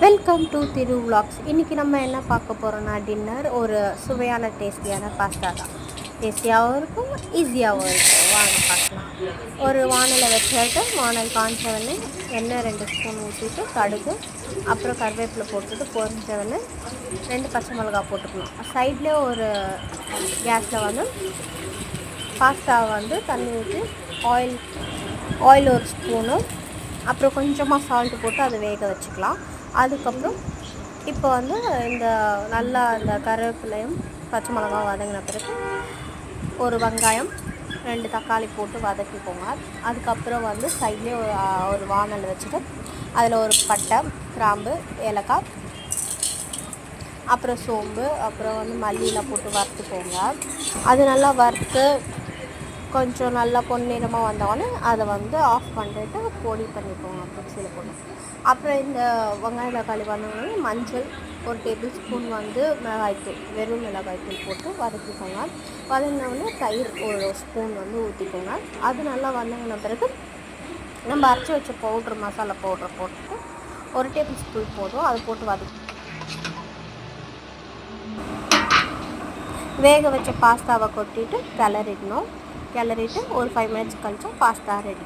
Welcome to Thiru vlogs. இன்றைக்கி நம்ம என்ன பார்க்க போகிறோன்னா டின்னர் ஒரு சுவையான டேஸ்டியான பாஸ்தா தான். டேஸ்டியாகவும் இருக்கும், ஈஸியாகவும் இருக்கும். வாங்க பார்க்கலாம். ஒரு வானலை வச்சுட்டு வானல் காய்ச்சவொடனே எண்ணெய் 2 ஸ்பூன் ஊற்றிட்டு கடுகு அப்புறம் கருவேப்பிலை போட்டுட்டு பொரிஞ்சவொடனே 2 பச்சை மிளகா போட்டுக்கணும். சைட்லேயே ஒரு கேஸில் வந்து பாஸ்தாவை வந்து தண்ணி ஊற்றி ஆயில் ஒரு ஸ்பூனு அப்புறம் கொஞ்சமாக சால்ட்டு போட்டு அதை வேக வச்சுக்கலாம். அதுக்கப்புறம் இப்போ வந்து நல்லா இந்த கருவேப்பிலையும் பச்சை மிளகாவும் வதங்கின பிறகு ஒரு வெங்காயம் 2 தக்காளி போட்டு வதக்கிக்கோங்க. அதுக்கப்புறம் வந்து சைட்லேயே ஒரு வானல் வச்சுட்டு அதில் ஒரு பட்டை, கிராம்பு, ஏலக்காய், அப்புறம் சோம்பு, அப்புறம் வந்து மல்லியில் போட்டு வறுத்துக்கோங்க. அது நல்லா வறுத்து கொஞ்சம் நல்லா பொன்னிறமாக வந்தோடனே அதை வந்து ஆஃப் பண்ணிட்டு பொடி பண்ணிக்கோங்க மிக்ஸியில் போட்டு. அப்புறம் இந்த வெங்காயம் தக்காளி வதங்கினோடனே மஞ்சள் 1 டேபிள் ஸ்பூன் வந்து மிளகாய்த்தூள், வெறும் மிளகாய்த்தூள் போட்டு வதக்கிக்கோங்க. வதங்கினோடனே தயிர் 1 ஸ்பூன் வந்து ஊற்றிக்கோங்க. அது நல்லா வதங்கின பிறகு நம்ம அரைச்சி வச்ச மசாலா பவுட்ரு போட்டுட்டு 1 டேபிள் ஸ்பூன் போதும், அது போட்டு வதக்கி வேக வச்ச பாஸ்தாவை கொட்டிட்டு கிளறிட்டு ஒரு 5 மினிட்ஸ் கழிச்சா பாஸ்தா ரெடி.